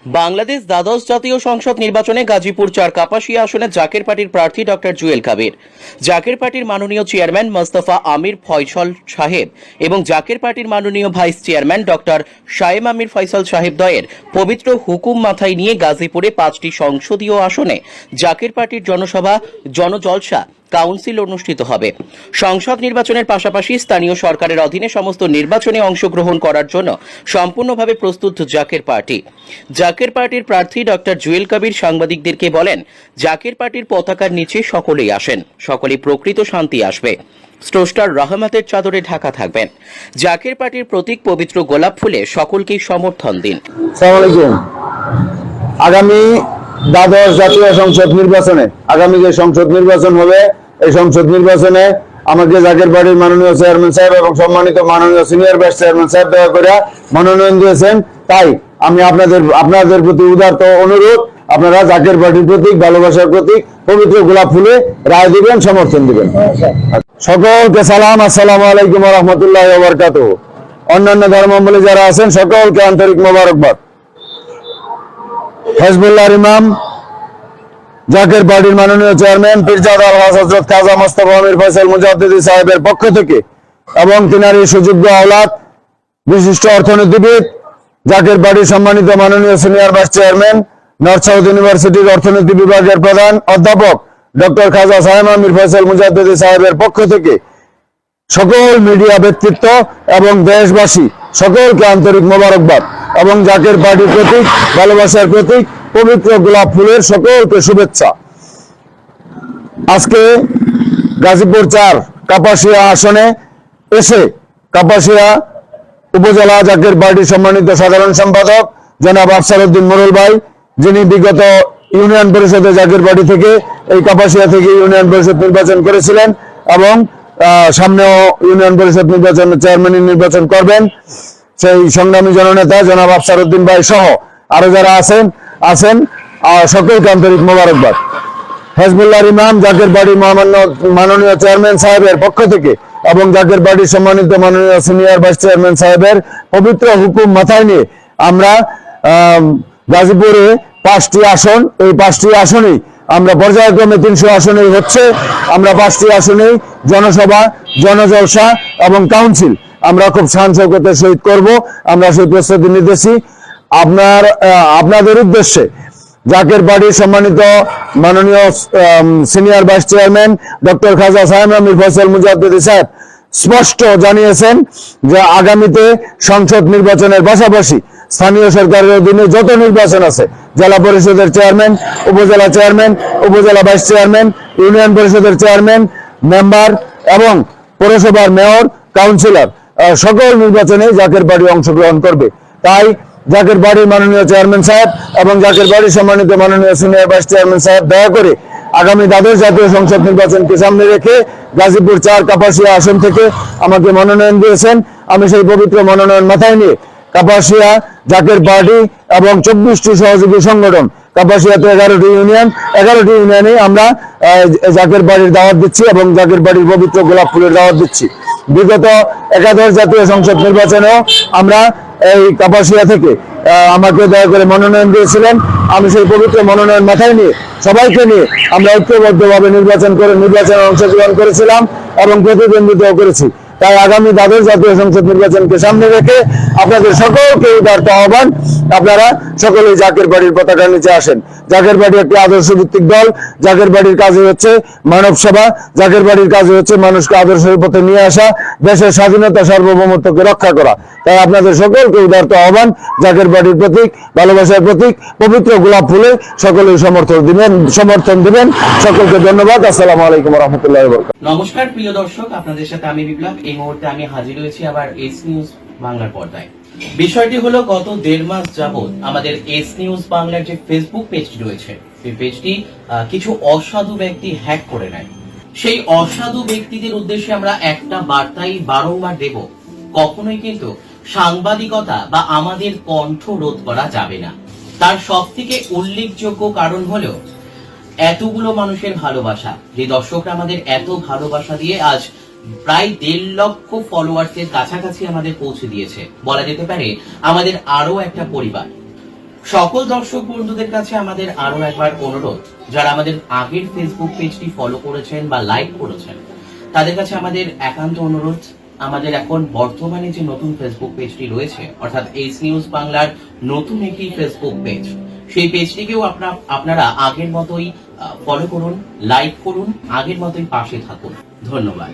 বাংলাদেশ দ্বাদশ জাতীয় সংসদ নির্বাচনে গাজীপুর ৪ কাপাসিয়া আসনে জাকের পার্টির প্রার্থী ডক্টর জুয়েল কাবির, জাকের পার্টির মাননীয় চেয়ারম্যান মোস্তফা আমির ফয়সল সাহেব এবং জাকের পার্টির মাননীয় ভাইস চেয়ারম্যান ডক্টর শায়েম আমির ফয়সল সাহেব দ্বয়ের পবিত্র হুকুম মাথায় নিয়ে গাজীপুরে ৫টি সংসদীয় আসনে জাকের পার্টির জনসভা, জনজলসা, কাউন্সিল অনুষ্ঠিত হবে। সংসদ নির্বাচনের পাশাপাশি স্থানীয় সরকারের অধীনে সমস্ত নির্বাচনে অংশগ্রহণ করার জন্য সম্পূর্ণভাবে প্রস্তুত জাকের পার্টি। জাকের পার্টির প্রার্থী ডক্টর জুয়েল কাবির সাংবাদিকদেরকে বলেন, জাকের পার্টির পতাকার নিচে সকলেই আসেন, সকলেই প্রকৃত শান্তি আসবে। স্রষ্টার রহমতের চাদরে ঢাকা থাকবেন। জাকের পার্টির প্রতীক পবিত্র গোলাপ ফুলে সকলকেই সমর্থন দিন। আগামী দ্বাদশ জাতীয় সংসদ নির্বাচনে, আগামী যে সংসদ নির্বাচন হবে, এই সংসদ নির্বাচনে আমাকে জাকের পার্টির মাননীয় চেয়ারম্যান সাহেব এবং সম্মানিত মাননীয় সিনিয়র ভাইস চেয়ারম্যান সাহেব দয়া করে মনোনয়ন দিয়েছেন। তাই আমি আপনাদের প্রতি উদারত অনুরোধ, আপনারা জাকের পার্টির প্রতীক, ভালোবাসার প্রতীক পবিত্র গোলাপ ফুলে রায় দিবেন, সমর্থন দিবেন। সকলকে সালাম, আসসালামু আলাইকুম ওয়া রাহমাতুল্লাহি ওয়া বারাকাতুহু। অন্যান্য ধর্মাবলম্বী যারা আছেন সকলকে আন্তরিক মোবারকবাদ। হেজবুল্লাহর ইমাম, জাকের পার্টির মাননীয় চেয়ারম্যান পীরজাদা আলহাজ হযরত খাজা মোস্তফা আমির ফয়সাল মুজাদ্দিদি সাহেবের পক্ষ থেকে এবং তিনারই সুযোগ্য আওলাদ বিশিষ্ট অর্থনীতিবিদ, জাকের পার্টির সম্মানিত মাননীয় senior vice chairman, north south ইউনিভার্সিটির অর্থনীতি বিভাগের প্রধান অধ্যাপক ডক্টর খাজা শায়েম আমির ফয়সাল মুজাদ্দিদি সাহেবের পক্ষ থেকে সকল মিডিয়া ব্যক্তিত্ব এবং দেশবাসী সকলকে আন্তরিক মোবারকবাদ এবং জাকের পার্টির প্রতীক, ভালোবাসার প্রতীক পবিত্র গোলাপ ফুলের সকলকে শুভেচ্ছা। আজকে গাজীপুর ৪ কাপাসিয়া আসনে এসে কাপাসিয়া উপজেলা জাকের পার্টির সম্মানিত সাধারণ সম্পাদক জনাব আফসার উদ্দিন মোরল ভাই, যিনি বিগত ইউনিয়ন পরিষদে জাকের পার্টি থেকে এই কাপাসিয়া থেকে ইউনিয়ন পরিষদ নির্বাচন করেছিলেন এবং সামনেও ইউনিয়ন পরিষদ নির্বাচন চেয়ারম্যান নির্বাচন করবেন, সেই সংগ্রামী জননেতা জনাব আফসার উদ্দিন ভাই সহ আরো যারা আছেন সকলকে আন্তরিক মোবারকবাদ। হেজবুল্লাহর ইমাম, জাকের পার্টির মাননীয় চেয়ারম্যান সাহেবের পক্ষ থেকে এবং জাকের পার্টির সম্মানিত মাননীয় সিনিয়র ভাইস চেয়ারম্যান সাহেবের পবিত্র হুকুম মাথায় নিয়ে আমরা গাজীপুরে 5টি আসন, এই 5টি আসনেই আমরা পর্যায়ক্রমে 300 আসনেই হচ্ছে, আমরা 5টি আসনেই জনসভা, জনজলসা এবং কাউন্সিল আমরা খুব শান-শৌকতের সহিত করব। আমরা সেই প্রস্তুতি নিতেছি। আপনাদের উদ্দেশ্যে জাকের পার্টির সম্মানিত মাননীয় সিনিয়র ভাইস চেয়ারম্যান ডক্টর খাজা শায়েম আমির ফয়সাল মুজাদ্দিদি সাহেব স্পষ্ট জানিয়েছেন যে আগামীতে সংসদ নির্বাচনের পাশাপাশি স্থানীয় সরকারের অধীনে যত নির্বাচন আছে, জেলা পরিষদের চেয়ারম্যান, উপজেলা ভাইস চেয়ারম্যান, ইউনিয়ন পরিষদের চেয়ারম্যান, মেম্বার এবং পৌরসভার মেয়র, কাউন্সিলর সকল নির্বাচনে জাকের পার্টি অংশগ্রহণ করবে। তাই জাকের পার্টির মাননীয় চেয়ারম্যান সাহেব এবং জাকের পার্টির সম্মানিত মাননীয় সিনিয়র ভাইস চেয়ারম্যান সাহেব দয়া করে আগামী দ্বাদশ জাতীয় সংসদ নির্বাচনকে সামনে রেখে গাজীপুর ৪ কাপাসিয়া আসন থেকে আমাকে মনোনয়ন দিয়েছেন। আমি সেই পবিত্র মনোনয়ন মাথায় নিয়ে কাপাসিয়া জাকের পার্টি এবং 24টি সহযোগী সংগঠন, কাপাসিয়াতে 11টি ইউনিয়নে আমরা জাকের পার্টির দাওয়াত দিচ্ছি এবং জাকের পার্টির পবিত্র গোলাপ ফুলের দাওয়াত দিচ্ছি। বিগত একাদশ জাতীয় সংসদ নির্বাচনেও আমরা এই কাপাসিয়া থেকে আমাকে দয়া করে মনোনয়ন দিয়েছিলেন। আমি সেই পবিত্র মনোনয়ন মাথায় নিয়ে সবাইকে নিয়ে আমরা ঐক্যবদ্ধভাবে নির্বাচনে অংশগ্রহণ করেছিলাম এবং প্রতিদ্বন্দ্বিতাও করেছি। তাই আগামী দ্বাদশ জাতীয় সংসদ নির্বাচনকে সামনে রেখে আপনাদের সকলকে উদারত আহ্বান, আপনারা সকলেই জাকের পার্টির পতাকার নিচে আসেন। জাকের পার্টি একটি আদর্শ ভিত্তিক দল। জাকের পার্টির কাজে হচ্ছে মানব সেবা, জাকের পার্টির কাজে হচ্ছে মানুষকে আদর্শের পথে নিয়ে আসা, দেশের স্বাধীনতা সার্বভৌমত্বকে রক্ষা করা। তাই আপনাদের সকলকে উদারত আহ্বান, জাকের পার্টির প্রতীক, ভালোবাসার প্রতীক পবিত্র গোলাপ ফুলে সকলেই সমর্থন দিবেন। সকলকে ধন্যবাদ। আসসালামু আলাইকুম ওয়া রাহমাতুল্লাহি ওয়া বারাকাতুহু। নমস্কার প্রিয় দর্শক, আপনাদের সাথে আমি বিপ্লব। এই মুহূর্তে আমি হাজির হয়েছি আবার এস নিউজ বাংলার পর্দায়। বিষয়টি হলো, গত 1.5 মাস যাবত আমাদের এস নিউজ বাংলার যে ফেসবুক পেজটি রয়েছে, সেই পেজটি কিছু অসাধু ব্যক্তি হ্যাক করে নেয়। সেই অসাধু ব্যক্তিদের উদ্দেশ্যে আমরা একটা বার্তাই বারংবার দেব, কখনোই কিন্তু সাংবাদিকতা বা আমাদের কণ্ঠ রোধ করা যাবে না। তার সবথেকে উল্লেখযোগ্য কারণ হলো এতগুলো মানুষের ভালোবাসা, যে দর্শকরা আমাদের এত ভালোবাসা দিয়ে আজ প্রায় 1.5 লক্ষ ফলোয়ার্সের কাছাকাছি আমাদের পৌঁছে দিয়েছে। বলা যেতে পারে আমাদের আরো একটা পরিবার। সকল দর্শক বন্ধুদের কাছে আমাদের আরো একবার অনুরোধ, যারা আমাদের আগের ফেসবুক পেজটি ফলো করেছেন বা লাইক করেছেন তাদের কাছে আমাদের একান্ত অনুরোধ, আমাদের এখন বর্তমানে যে নতুন ফেসবুক পেজটি রয়েছে অর্থাৎ এইচ নিউজ বাংলার নতুন একটি ফেসবুক পেজ, সেই পেজটিকেও আপনারা আগের মতোই ফলো করুন, লাইক করুন, আগের মতোই পাশে থাকুন। ধন্যবাদ।